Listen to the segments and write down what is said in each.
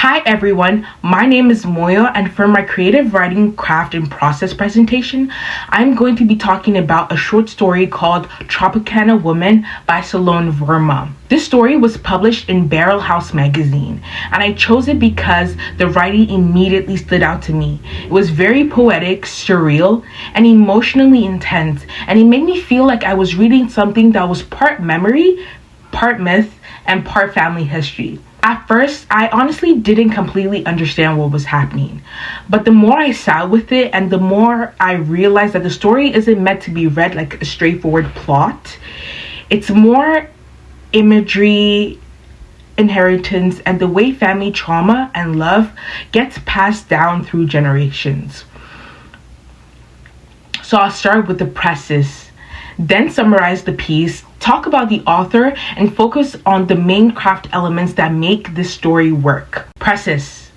Hi everyone, my name is Moyo, and for my creative writing craft and process presentation, I'm going to be talking about a short story called Tropicana Woman by Salone Verma. This story was published in Barrel House magazine, and I chose it because the writing immediately stood out to me. It was very poetic, surreal, and emotionally intense, and it made me feel like I was reading something that was part memory, part myth, and part family history. At first, I honestly didn't completely understand what was happening, but the more I sat with it and the more I realized that the story isn't meant to be read like a straightforward plot. It's more imagery, inheritance, and the way family trauma and love gets passed down through generations. So I'll start with the preface, then summarize the piece, talk about the author, and focus on the main craft elements that make this story work. Preface.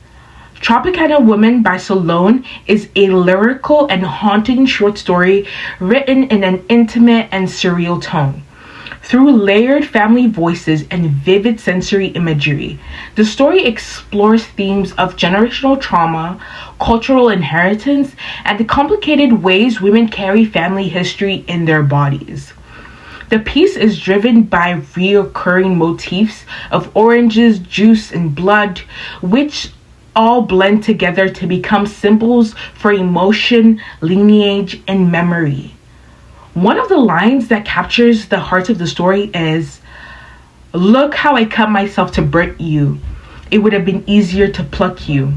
Tropicana Woman by Salone is a lyrical and haunting short story written in an intimate and surreal tone. Through layered family voices and vivid sensory imagery, the story explores themes of generational trauma, cultural inheritance, and the complicated ways women carry family history in their bodies. The piece is driven by recurring motifs of oranges, juice, and blood, which all blend together to become symbols for emotion, lineage, and memory. One of the lines that captures the heart of the story is, "Look how I cut myself to birth you. It would have been easier to pluck you."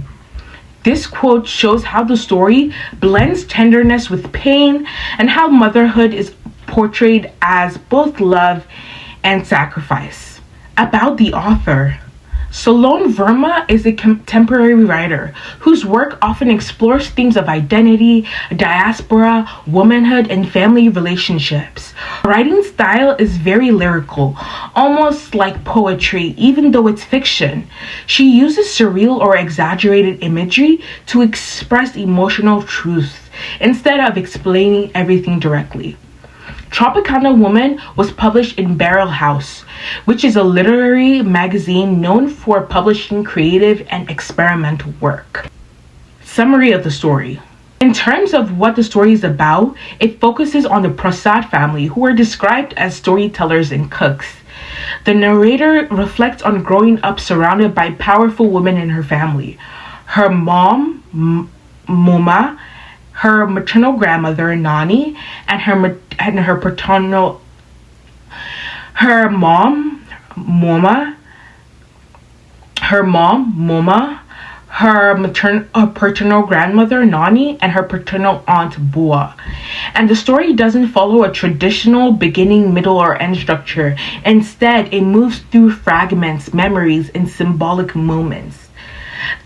This quote shows how the story blends tenderness with pain and how motherhood is portrayed as both love and sacrifice. About the author. Salone Verma is a contemporary writer whose work often explores themes of identity, diaspora, womanhood, and family relationships. Her writing style is very lyrical, almost like poetry, even though it's fiction. She uses surreal or exaggerated imagery to express emotional truths instead of explaining everything directly. Tropicana Woman was published in Barrel House, which is a literary magazine known for publishing creative and experimental work. Summary of the story. In terms of what the story is about, it focuses on the Prasad family, who are described as storytellers and cooks. The narrator reflects on growing up surrounded by powerful women in her family. Her mom, Muma, her maternal grandmother Nani, and her paternal her mom Moma, her paternal grandmother Nani, and her paternal aunt Bua. And the story doesn't follow a traditional beginning, middle, or end structure. Instead, it moves through fragments, memories, and symbolic moments.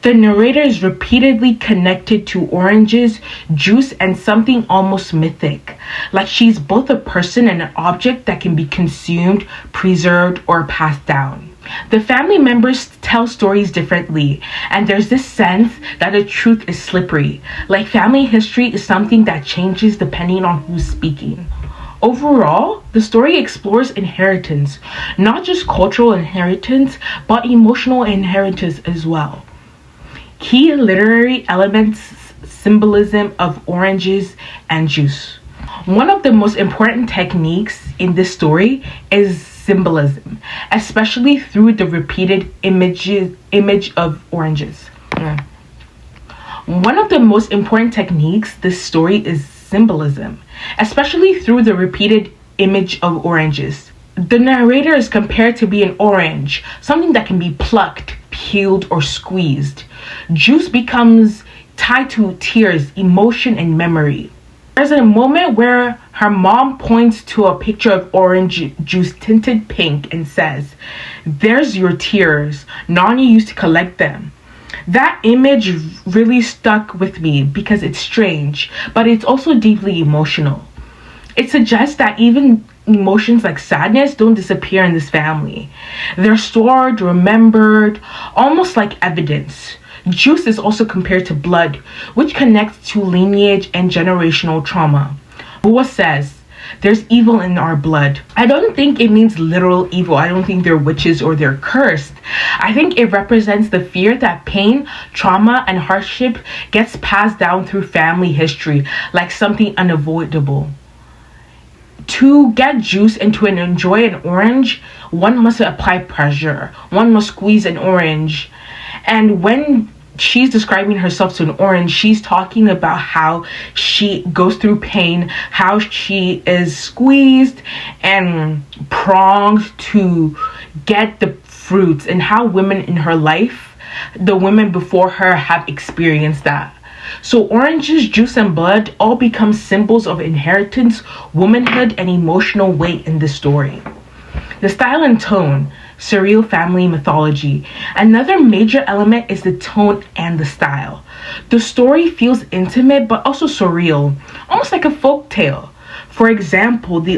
The narrator is repeatedly connected to oranges, juice, and something almost mythic, like she's both a person and an object that can be consumed, preserved, or passed down. The family members tell stories differently, and there's this sense that the truth is slippery, like family history is something that changes depending on who's speaking. Overall, the story explores inheritance, not just cultural inheritance, but emotional inheritance as well. Key literary elements, symbolism of oranges and juice. One of the most important techniques in this story is symbolism, especially through the repeated image of oranges. One of the most important techniques this story is symbolism, especially through the repeated image of oranges. The narrator is compared to be an orange, something that can be plucked, peeled, or squeezed. Juice becomes tied to tears, emotion, and memory. There's a moment where her mom points to a picture of orange juice tinted pink and says, "There's your tears. Nani used to collect them." That image really stuck with me because it's strange, but it's also deeply emotional. It suggests that even emotions like sadness don't disappear in this family. They're stored, remembered, almost like evidence. Juice is also compared to blood, which connects to lineage and generational trauma. Bua says, There's evil in our blood. I don't think it means literal evil. I don't think they're witches or they're cursed. I think it represents the fear that pain, trauma, and hardship gets passed down through family history like something unavoidable. To get juice and to enjoy an orange, one must apply pressure. One must squeeze an orange. And when she's describing herself to an orange, she's talking about how she goes through pain, how she is squeezed and pronged to get the fruits, and how women in her life, the women before her, have experienced that. So oranges, juice, and blood all become symbols of inheritance, womanhood, and emotional weight in this story. The style and tone, surreal family mythology. Another major element is the tone and the style. The story feels intimate but also surreal, almost like a folk tale. For example, the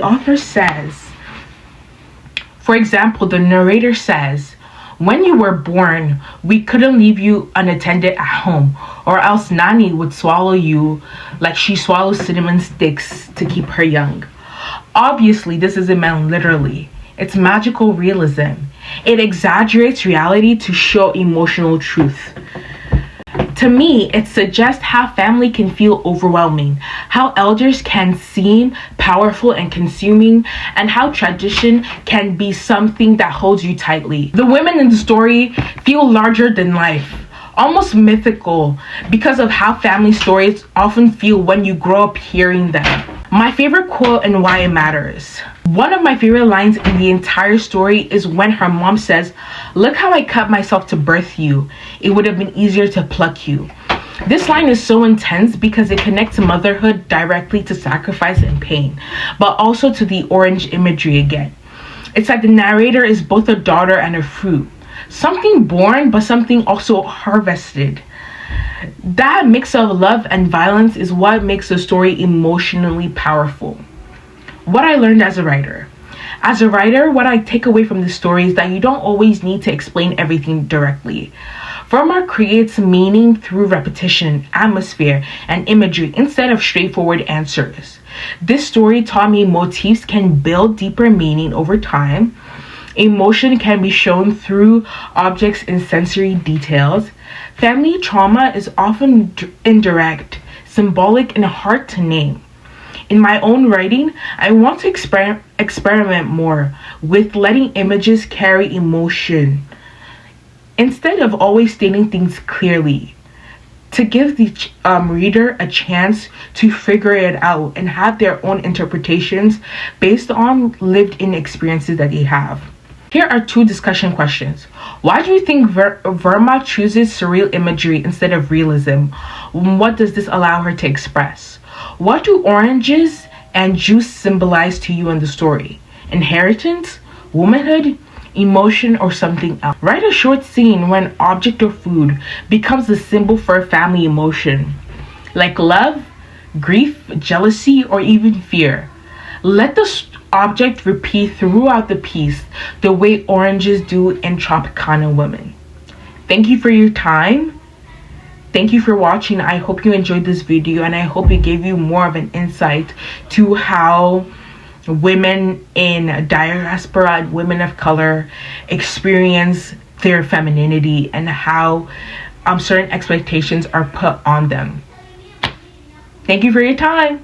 narrator says, "When you were born, we couldn't leave you unattended at home, or else Nani would swallow you like she swallows cinnamon sticks to keep her young." Obviously, this isn't meant literally. It's magical realism. It exaggerates reality to show emotional truth. To me, it suggests how family can feel overwhelming, how elders can seem powerful and consuming, and how tradition can be something that holds you tightly. The women in the story feel larger than life, almost mythical, because of how family stories often feel when you grow up hearing them. My favorite quote and why it matters. One of my favorite lines in the entire story is when her mom says, "Look how I cut myself to birth you. It would have been easier to pluck you." This line is so intense because it connects motherhood directly to sacrifice and pain, but also to the orange imagery again. It's like the narrator is both a daughter and a fruit. Something born, but something also harvested. That mix of love and violence is what makes the story emotionally powerful. What I learned as a writer. As a writer, what I take away from the story is that you don't always need to explain everything directly. Verma creates meaning through repetition, atmosphere, and imagery instead of straightforward answers. This story taught me motifs can build deeper meaning over time. Emotion can be shown through objects and sensory details. Family trauma is often indirect, symbolic, and hard to name. In my own writing, I want to experiment more with letting images carry emotion instead of always stating things clearly, to give the reader a chance to figure it out and have their own interpretations based on lived-in experiences that they have. Here are 2 discussion questions. Why do you think Verma chooses surreal imagery instead of realism? What does this allow her to express? What do oranges and juice symbolize to you in the story? Inheritance, womanhood, emotion, or something else? Write a short scene when object or food becomes the symbol for a family emotion, like love, grief, jealousy, or even fear. Let the object repeat throughout the piece the way oranges do in Tropicana Women. Thank you for your time. Thank you for watching. I hope you enjoyed this video, and I hope it gave you more of an insight to how women in diaspora and women of color experience their femininity and how certain expectations are put on them. Thank you for your time.